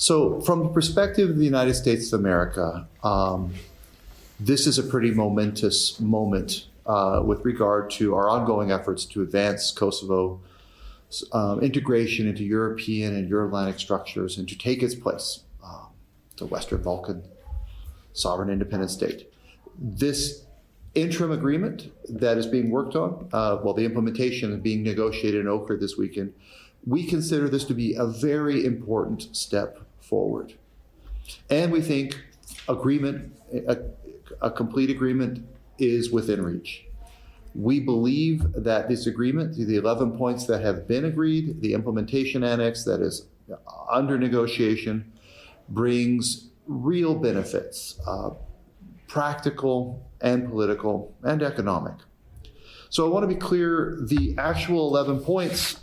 So from the perspective of the United States of America, this is a pretty momentous moment with regard to our ongoing efforts to advance Kosovo's integration into European and Euro-Atlantic structures and to take its place, the Western Balkan sovereign independent state. This interim agreement that is being worked on, the implementation is being negotiated in Ohrid this weekend, we consider this to be a very important step forward. And we think agreement, a complete agreement is within reach. We believe that this agreement, the 11 points that have been agreed, the implementation annex that is under negotiation, brings real benefits, practical and political and economic. So I want to be clear, the actual 11 points,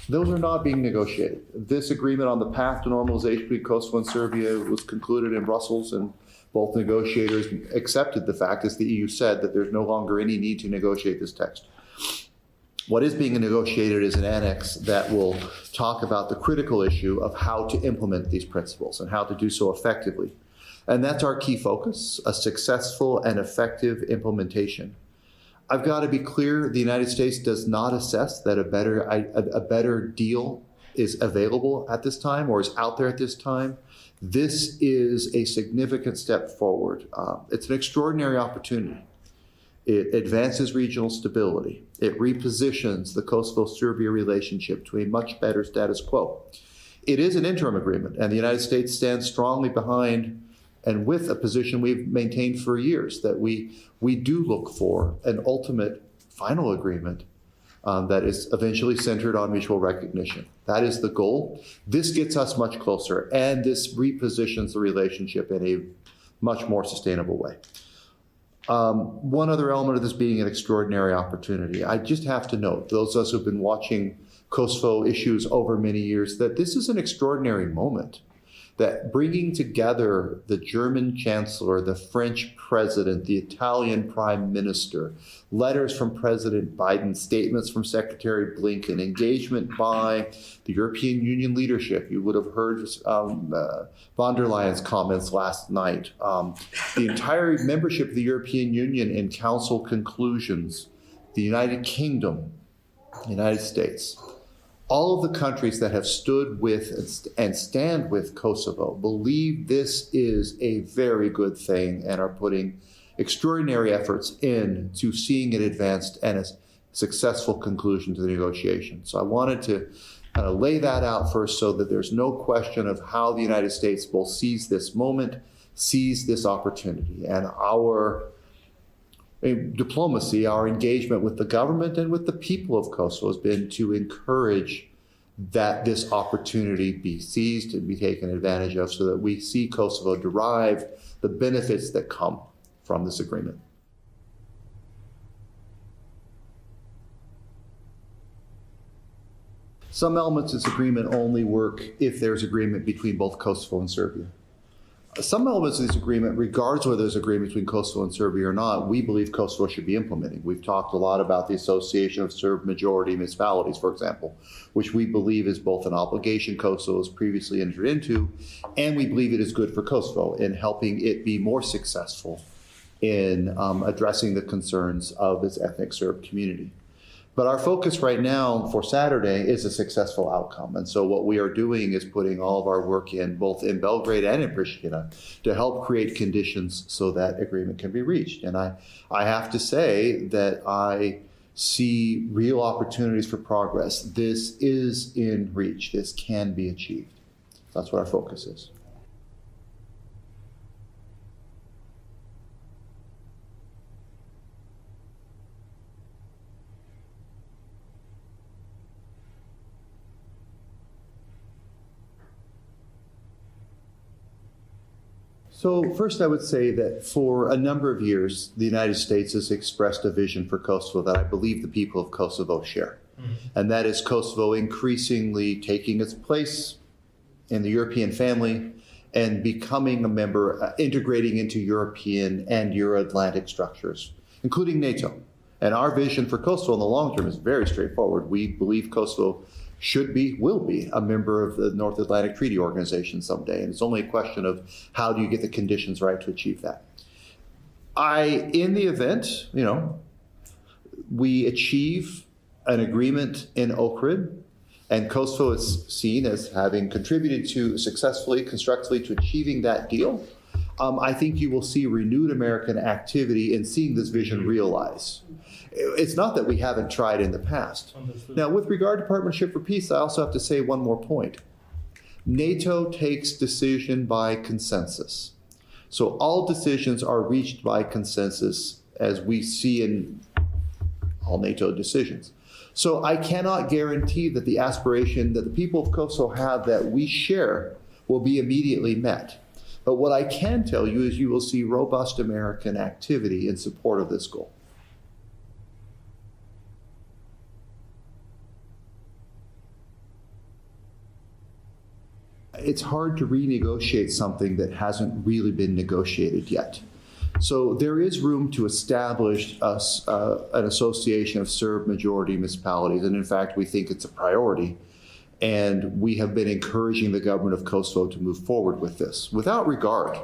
those are not being negotiated. This agreement on the path to normalization between Kosovo and Serbia was concluded in Brussels, and both negotiators accepted the fact, as the EU said, that there's no longer any need to negotiate this text. What is being negotiated is an annex that will talk about the critical issue of how to implement these principles and how to do so effectively. And that's our key focus, a successful and effective implementation. I've got to be clear, the United States does not assess that a better deal is available at this time or is out there at this time. This is a significant step forward. It's an extraordinary opportunity. It advances regional stability. It repositions the Kosovo-Serbia relationship to a much better status quo. It is an interim agreement, and the United States stands strongly behind and with a position we've maintained for years, that we do look for an ultimate final agreement that is eventually centered on mutual recognition. That is the goal. This gets us much closer, and this repositions the relationship in a much more sustainable way. One other element of this being an extraordinary opportunity, I just have to note, those of us who've been watching Kosovo issues over many years, that this is an extraordinary moment. That bringing together the German Chancellor, the French President, the Italian Prime Minister, letters from President Biden, statements from Secretary Blinken, engagement by the European Union leadership. You would have heard von der Leyen's comments last night. The entire membership of the European Union in Council conclusions, the United Kingdom, the United States. All of the countries that have stood with and stand with Kosovo believe this is a very good thing and are putting extraordinary efforts into seeing it advanced and a successful conclusion to the negotiation. So I wanted to kind of lay that out first so that there's no question of how the United States both sees this moment, sees this opportunity, and our diplomacy, our engagement with the government and with the people of Kosovo has been to encourage that this opportunity be seized and be taken advantage of so that we see Kosovo derive the benefits that come from this agreement. Some elements of this agreement only work if there's agreement between both Kosovo and Serbia. Some elements of this agreement, regardless of whether there's agreement between Kosovo and Serbia or not, we believe Kosovo should be implementing. We've talked a lot about the Association of Serb Majority Municipalities, for example, which we believe is both an obligation Kosovo has previously entered into, and we believe it is good for Kosovo in helping it be more successful in addressing the concerns of its ethnic Serb community. But our focus right now for Saturday is a successful outcome. And so what we are doing is putting all of our work in, both in Belgrade and in Pristina, to help create conditions so that agreement can be reached. And I have to say that I see real opportunities for progress. This is in reach. This can be achieved. That's what our focus is. So first, I would say that for a number of years, the United States has expressed a vision for Kosovo that I believe the people of Kosovo share. Mm-hmm. And that is Kosovo increasingly taking its place in the European family and becoming a member, integrating into European and Euro-Atlantic structures, including NATO. And our vision for Kosovo in the long term is very straightforward. We believe Kosovo should be, will be a member of the North Atlantic Treaty Organization someday. And it's only a question of how do you get the conditions right to achieve that. In the event, we achieve an agreement in Ohrid, and Kosovo is seen as having contributed successfully, constructively to achieving that deal, I think you will see renewed American activity in seeing this vision realize. It's not that we haven't tried in the past. Understood. Now, with regard to Partnership for Peace, I also have to say one more point. NATO takes decision by consensus. So all decisions are reached by consensus, as we see in all NATO decisions. So I cannot guarantee that the aspiration that the people of Kosovo have that we share will be immediately met. But what I can tell you is you will see robust American activity in support of this goal. It's hard to renegotiate something that hasn't really been negotiated yet. So there is room to establish an association of Serb majority municipalities, and in fact, we think it's a priority. And we have been encouraging the government of Kosovo to move forward with this, without regard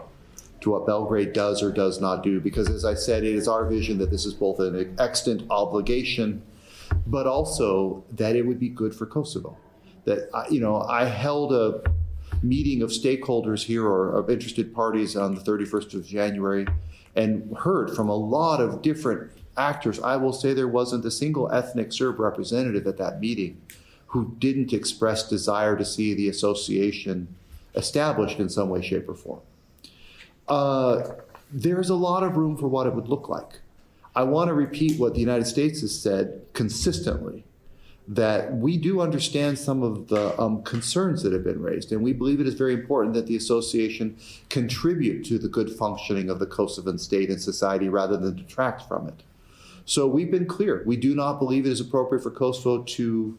to what Belgrade does or does not do, because as I said, it is our vision that this is both an extant obligation, but also that it would be good for Kosovo. That, I held a meeting of stakeholders here or of interested parties on the 31st of January and heard from a lot of different actors. I will say there wasn't a single ethnic Serb representative at that meeting who didn't express desire to see the association established in some way, shape, or form. There's a lot of room for what it would look like. I want to repeat what the United States has said consistently, that we do understand some of the concerns that have been raised, and we believe it is very important that the association contribute to the good functioning of the Kosovan state and society rather than detract from it. So we've been clear. We do not believe it is appropriate for Kosovo to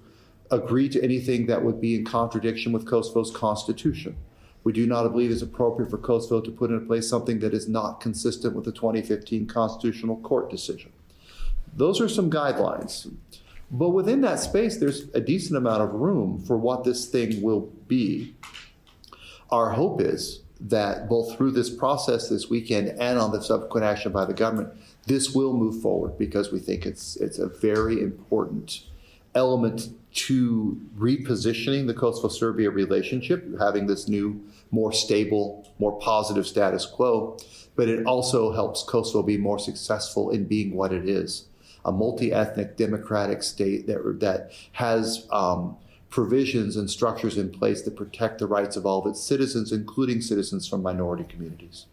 agree to anything that would be in contradiction with Kosovo's constitution. We do not believe it is appropriate for Kosovo to put in place something that is not consistent with the 2015 Constitutional Court decision. Those are some guidelines. But within that space, there's a decent amount of room for what this thing will be. Our hope is that both through this process this weekend and on the subsequent action by the government, this will move forward because we think it's a very important element to repositioning the Kosovo-Serbia relationship, having this new, more stable, more positive status quo, but it also helps Kosovo be more successful in being what it is, a multi-ethnic democratic state that has provisions and structures in place that protect the rights of all of its citizens, including citizens from minority communities.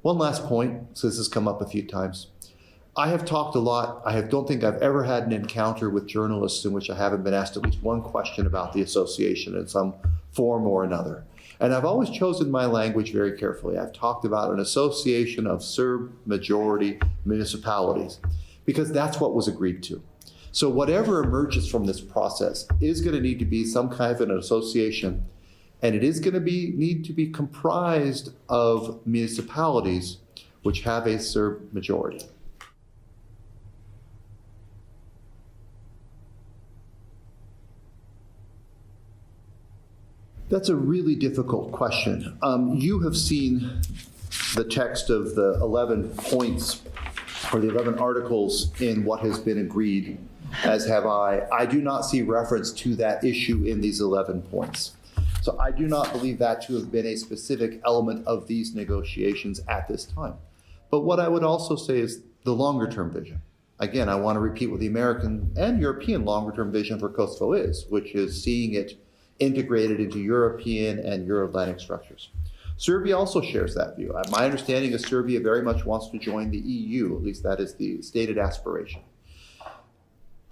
One last point, so this has come up a few times. I have talked a lot. I don't think I've ever had an encounter with journalists in which I haven't been asked at least one question about the association in some form or another. And I've always chosen my language very carefully. I've talked about an association of Serb majority municipalities because that's what was agreed to. So whatever emerges from this process is going to need to be some kind of an association, and it is going to need to be comprised of municipalities which have a Serb majority. That's a really difficult question. You have seen the text of the 11 points or the 11 articles in what has been agreed, as have I. I do not see reference to that issue in these 11 points. So I do not believe that to have been a specific element of these negotiations at this time. But what I would also say is the longer-term vision. Again, I want to repeat what the American and European longer-term vision for Kosovo is, which is seeing it integrated into European and Euro-Atlantic structures. Serbia also shares that view. My understanding is Serbia very much wants to join the EU, at least that is the stated aspiration.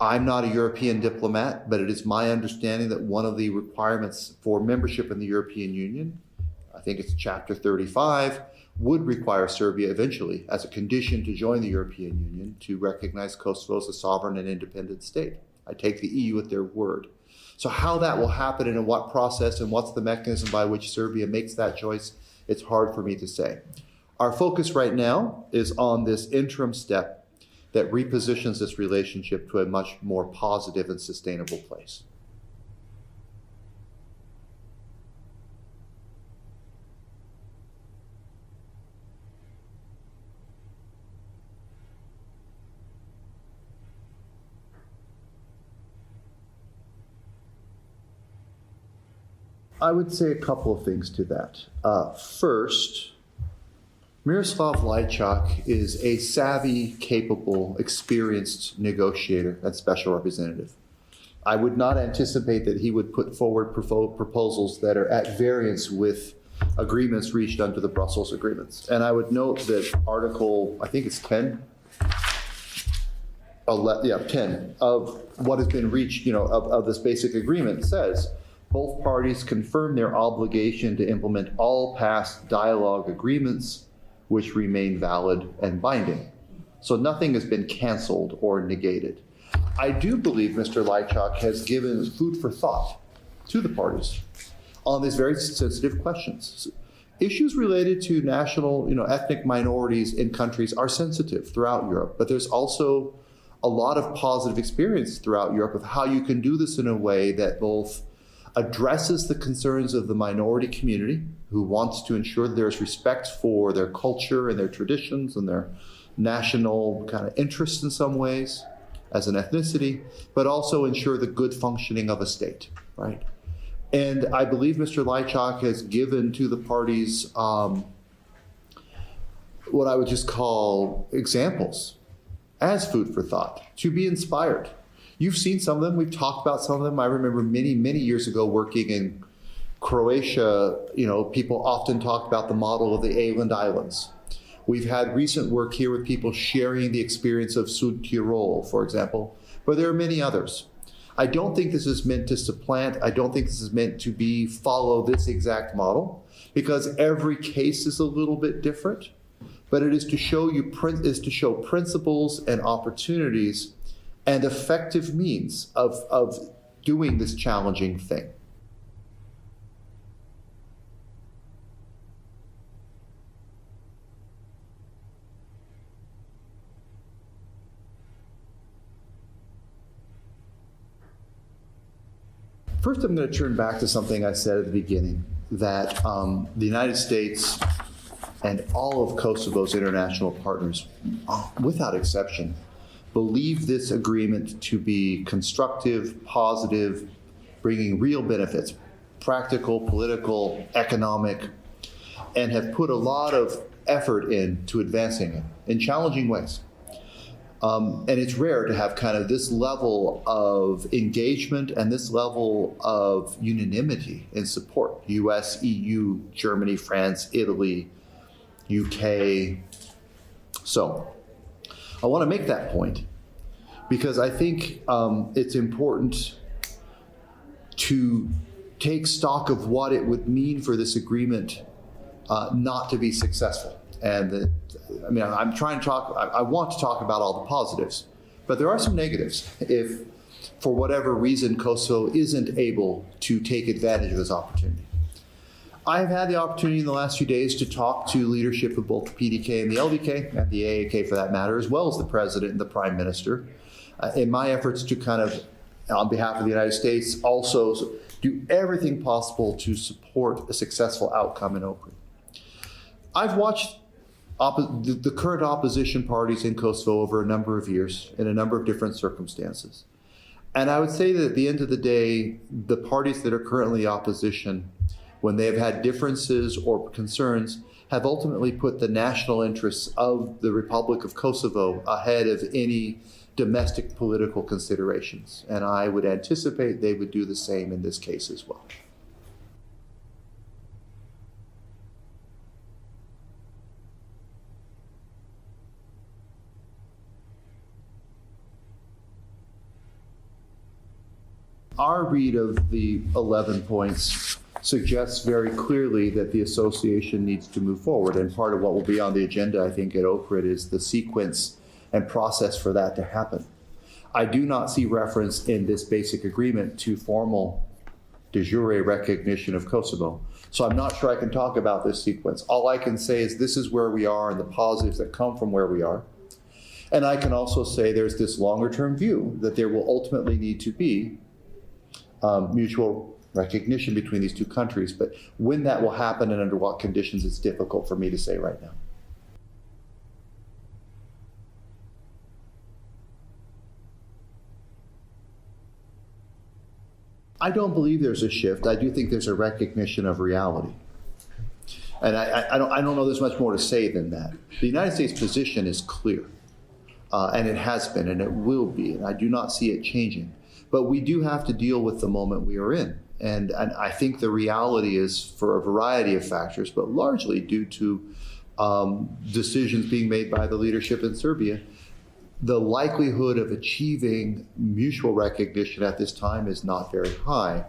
I'm not a European diplomat, but it is my understanding that one of the requirements for membership in the European Union, I think it's Chapter 35, would require Serbia eventually, as a condition to join the European Union, to recognize Kosovo as a sovereign and independent state. I take the EU at their word. So how that will happen and in what process and what's the mechanism by which Serbia makes that choice, it's hard for me to say. Our focus right now is on this interim step that repositions this relationship to a much more positive and sustainable place. I would say a couple of things to that. First, Miroslav Lajčák is a savvy, capable, experienced negotiator and special representative. I would not anticipate that he would put forward proposals that are at variance with agreements reached under the Brussels agreements. And I would note that Article, I think it's 10, 10 of what has been reached, of this basic agreement says, both parties confirm their obligation to implement all past dialogue agreements which remain valid and binding. So nothing has been canceled or negated. I do believe Mr. Lajčák has given food for thought to the parties on these very sensitive questions. Issues related to national, ethnic minorities in countries are sensitive throughout Europe, but there's also a lot of positive experience throughout Europe of how you can do this in a way that both addresses the concerns of the minority community who wants to ensure that there's respect for their culture and their traditions and their national kind of interests in some ways as an ethnicity, but also ensure the good functioning of a state, right? And I believe Mr. Lajčák has given to the parties what I would just call examples as food for thought, to be inspired. You've seen some of them. We've talked about some of them. I remember many, many years ago working in Croatia, people often talked about the model of the Åland Islands. We've had recent work here with people sharing the experience of Sud Tirol, for example, but there are many others. I don't think this is meant to supplant. I don't think this is meant to follow this exact model, because every case is a little bit different, but it is to show principles and opportunities and effective means of doing this challenging thing. First, I'm going to turn back to something I said at the beginning, that the United States and all of Kosovo's international partners, without exception, believe this agreement to be constructive, positive, bringing real benefits, practical, political, economic, and have put a lot of effort into advancing it in challenging ways. And it's rare to have kind of this level of engagement and this level of unanimity in support. US, EU, Germany, France, Italy, UK. So I want to make that point because I think it's important to take stock of what it would mean for this agreement not to be successful. And I want to talk about all the positives, but there are some negatives if, for whatever reason, Kosovo isn't able to take advantage of this opportunity. I've had the opportunity in the last few days to talk to leadership of both the PDK and the LDK, and the AAK for that matter, as well as the President and the Prime Minister, in my efforts to kind of, on behalf of the United States, also do everything possible to support a successful outcome in Ohrid. I've watched the current opposition parties in Kosovo over a number of years in a number of different circumstances. And I would say that at the end of the day, the parties that are currently opposition, when they have had differences or concerns, have ultimately put the national interests of the Republic of Kosovo ahead of any domestic political considerations. And I would anticipate they would do the same in this case as well. Our read of the 11 points suggests very clearly that the association needs to move forward. And part of what will be on the agenda, I think, at Ohrid is the sequence and process for that to happen. I do not see reference in this basic agreement to formal de jure recognition of Kosovo. So I'm not sure I can talk about this sequence. All I can say is this is where we are and the positives that come from where we are. And I can also say there's this longer term view that there will ultimately need to be mutual recognition between these two countries, but when that will happen and under what conditions, it's difficult for me to say right now. I don't believe there's a shift. I do think there's a recognition of reality. And I don't know there's much more to say than that. The United States position is clear, and it has been, and it will be, and I do not see it changing. But we do have to deal with the moment we are in. And I think the reality is for a variety of factors, but largely due to decisions being made by the leadership in Serbia, the likelihood of achieving mutual recognition at this time is not very high.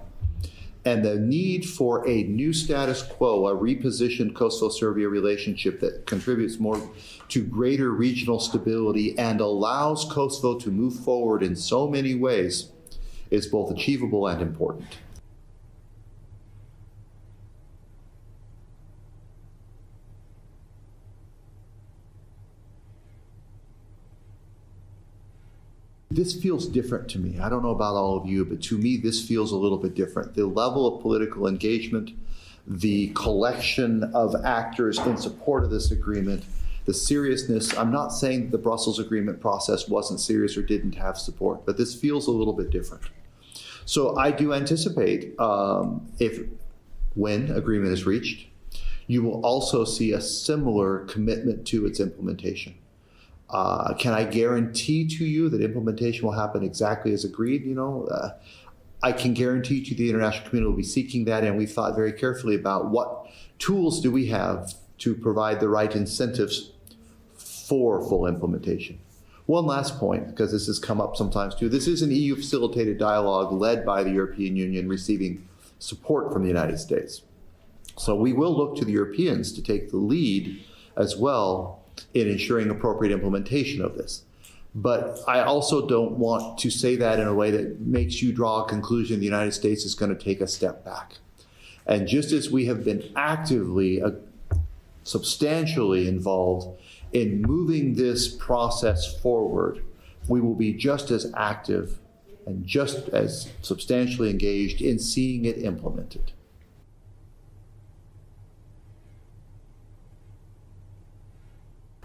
And the need for a new status quo, a repositioned Kosovo-Serbia relationship that contributes more to greater regional stability and allows Kosovo to move forward in so many ways, is both achievable and important. This feels different to me. I don't know about all of you, but to me, this feels a little bit different. The level of political engagement, the collection of actors in support of this agreement, the seriousness. I'm not saying that the Brussels agreement process wasn't serious or didn't have support, but this feels a little bit different. So I do anticipate when agreement is reached, you will also see a similar commitment to its implementation. Can I guarantee to you that implementation will happen exactly as agreed? I can guarantee to you the international community will be seeking that, and we've thought very carefully about what tools do we have to provide the right incentives for full implementation. One last point, because this has come up sometimes too. This is an EU-facilitated dialogue led by the European Union, receiving support from the United States. So we will look to the Europeans to take the lead as well in ensuring appropriate implementation of this. But I also don't want to say that in a way that makes you draw a conclusion the United States is going to take a step back. And just as we have been actively, substantially involved in moving this process forward, we will be just as active and just as substantially engaged in seeing it implemented.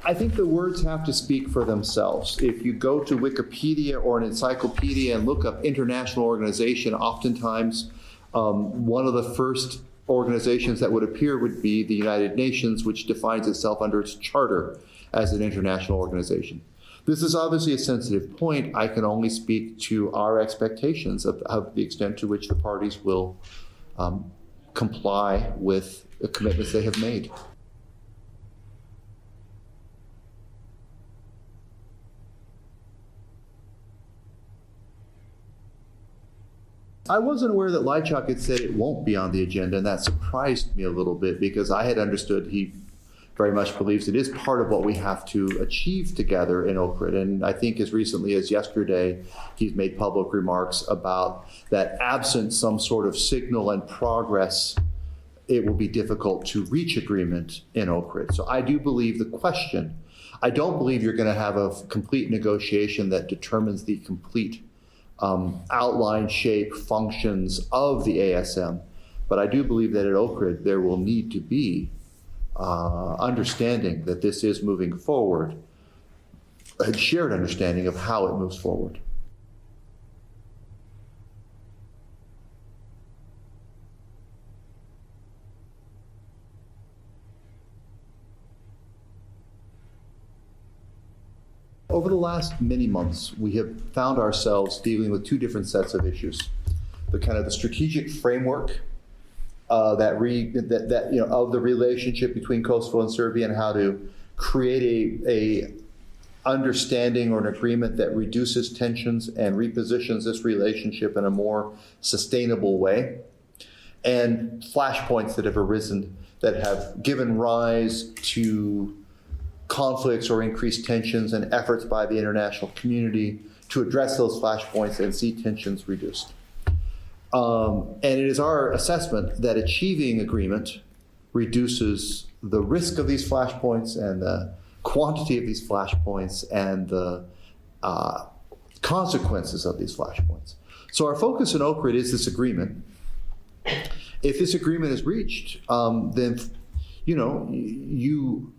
I think the words have to speak for themselves. If you go to Wikipedia or an encyclopedia and look up international organization, oftentimes one of the first organizations that would appear would be the United Nations, which defines itself under its charter as an international organization. This is obviously a sensitive point. I can only speak to our expectations of the extent to which the parties will comply with the commitments they have made. I wasn't aware that Lajčák had said it won't be on the agenda, and that surprised me a little bit because I had understood he very much believes it is part of what we have to achieve together in Ohrid. And I think as recently as yesterday, he's made public remarks about that absent some sort of signal and progress, it will be difficult to reach agreement in Ohrid. So I do believe the question, I don't believe you're going to have a complete negotiation that determines the complete outline, shape, functions of the ASM. But I do believe that at Ohrid there will need to be understanding that this is moving forward, a shared understanding of how it moves forward. Over the last many months, we have found ourselves dealing with two different sets of issues. The kind of the strategic framework of the relationship between Kosovo and Serbia, and how to create a understanding or an agreement that reduces tensions and repositions this relationship in a more sustainable way. And flashpoints that have arisen that have given rise to conflicts or increased tensions, and efforts by the international community to address those flashpoints and see tensions reduced. And it is our assessment that achieving agreement reduces the risk of these flashpoints and the quantity of these flashpoints and the consequences of these flashpoints. So our focus in Ohrid is this agreement. If this agreement is reached, then you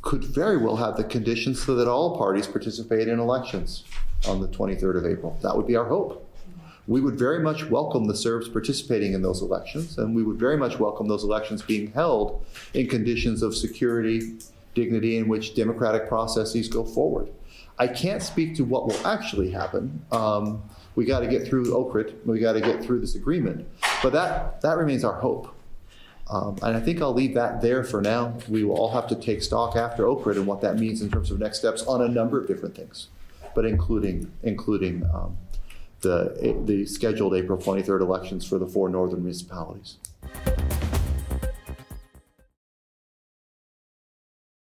could very well have the conditions so that all parties participate in elections on the 23rd of April. That would be our hope. we would very much welcome the Serbs participating in those elections, and we would very much welcome those elections being held in conditions of security, dignity, in which democratic processes go forward. I can't speak to what will actually happen. We got to get through Ohrid, we got to get through this agreement, but that remains our hope. And I think I'll leave that there for now. We will all have to take stock after Ohrid and what that means in terms of next steps on a number of different things, but including the scheduled April 23rd elections for the 4 northern municipalities.